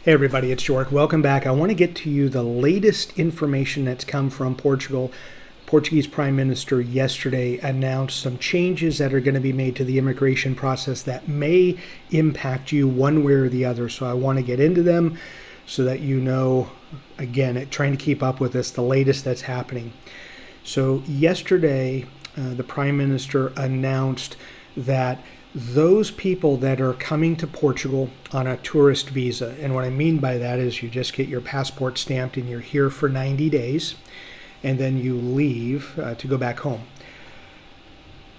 Hey everybody, it's Joric. Welcome back. I want to get to you the latest information that's come from Portugal. Portuguese Prime Minister yesterday announced some changes that are going to be made to the immigration process that may impact you one way or the other. So I want to get into them so that you know, again, trying to keep up with this, the latest that's happening. So yesterday, the Prime Minister announced that those people that are coming to Portugal on a tourist visa, and what I mean by that is you just get your passport stamped and you're here for 90 days and then you leave to go back home.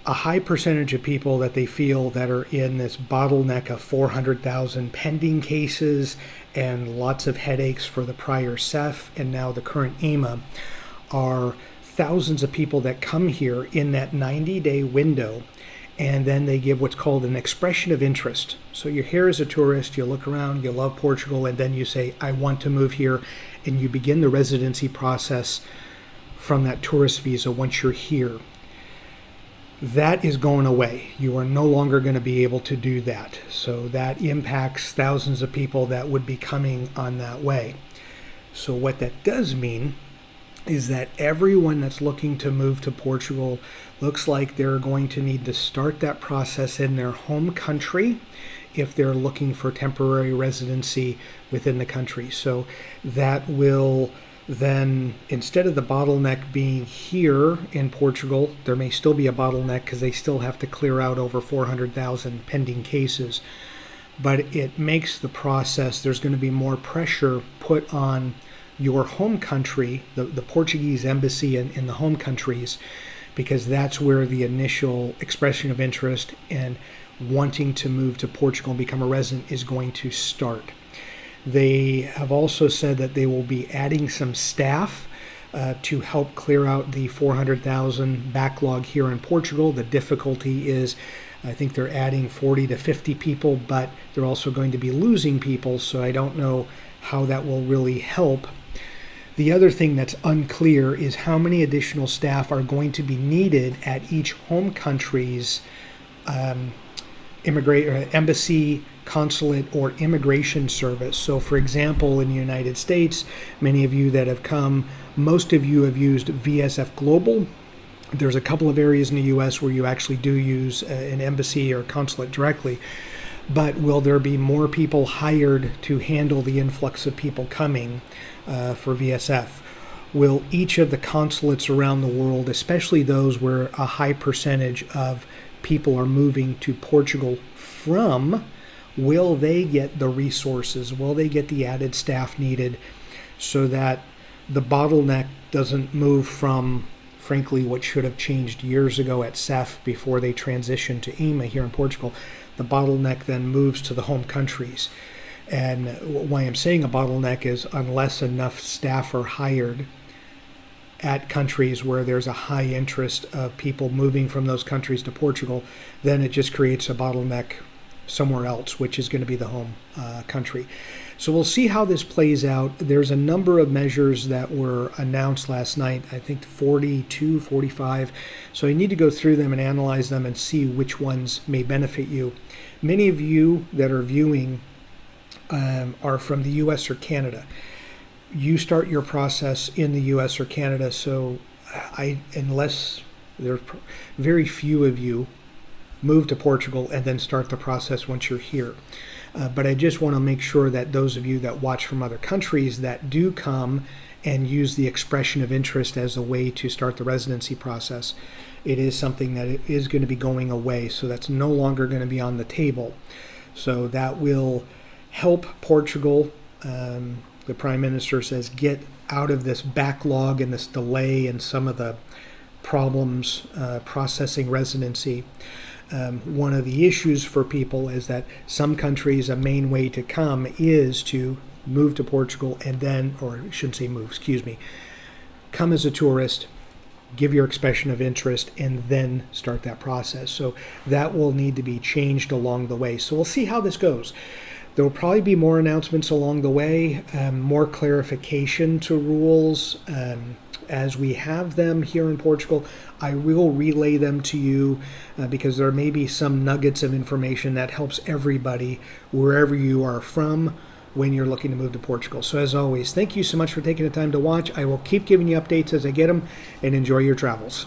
A high percentage of people that they feel that are in this bottleneck of 400,000 pending cases and lots of headaches for the prior CEF and now the current AIMA are thousands of people that come here in that 90-day window, and then they give what's called an expression of interest. So you're here as a tourist, you look around, you love Portugal, and then you say, I want to move here, and you begin the residency process from that tourist visa once you're here. That is going away. You are no longer going to be able to do that. So that impacts thousands of people that would be coming on that way. So what that does mean is that everyone that's looking to move to Portugal looks like they're going to need to start that process in their home country if they're looking for temporary residency within the country. So that will then, instead of the bottleneck being here in Portugal, there may still be a bottleneck because they still have to clear out over 400,000 pending cases. But it makes the process, there's going to be more pressure put on your home country, the Portuguese embassy in the home countries, because that's where the initial expression of interest and wanting to move to Portugal and become a resident is going to start. They have also said that they will be adding some staff to help clear out the 400,000 backlog here in Portugal. The difficulty is, I think they're adding 40 to 50 people, but they're also going to be losing people, so I don't know how that will really help. The other thing that's unclear is how many additional staff are going to be needed at each home country's embassy, consulate, or immigration service. So for example, in the United States, many of you that have come, most of you have used VSF Global. There's a couple of areas in the US where you actually do use an embassy or consulate directly. But will there be more people hired to handle the influx of people coming for VSF? Will each of the consulates around the world, especially those where a high percentage of people are moving to Portugal from, will they get the resources? Will they get the added staff needed so that the bottleneck doesn't move from, frankly, what should have changed years ago at CEF before they transitioned to AIMA here in Portugal? The bottleneck then moves to the home countries. And why I'm saying a bottleneck is unless enough staff are hired at countries where there's a high interest of people moving from those countries to Portugal, then it just creates a bottleneck somewhere else, which is going to be the home country. So we'll see how this plays out. There's a number of measures that were announced last night, I think 42, 45. So you need to go through them and analyze them and see which ones may benefit you. Many of you that are viewing are from the US or Canada. You start your process in the US or Canada, so unless there are very few of you move to Portugal and then start the process once you're here. But I just want to make sure that those of you that watch from other countries that do come and use the expression of interest as a way to start the residency process, it is something that it is going to be going away. So that's no longer going to be on the table. So that will help Portugal, the Prime Minister says, get out of this backlog and this delay and some of the problems processing residency. One of the issues for people is that some countries, a main way to come is to move to Portugal and then, or I shouldn't say move, excuse me, come as a tourist, give your expression of interest, and then start that process. So that will need to be changed along the way. So we'll see how this goes. There will probably be more announcements along the way, more clarification to rules. As we have them here in Portugal, I will relay them to you because there may be some nuggets of information that helps everybody wherever you are from when you're looking to move to Portugal. So as always, thank you so much for taking the time to watch. I will keep giving you updates as I get them, and enjoy your travels.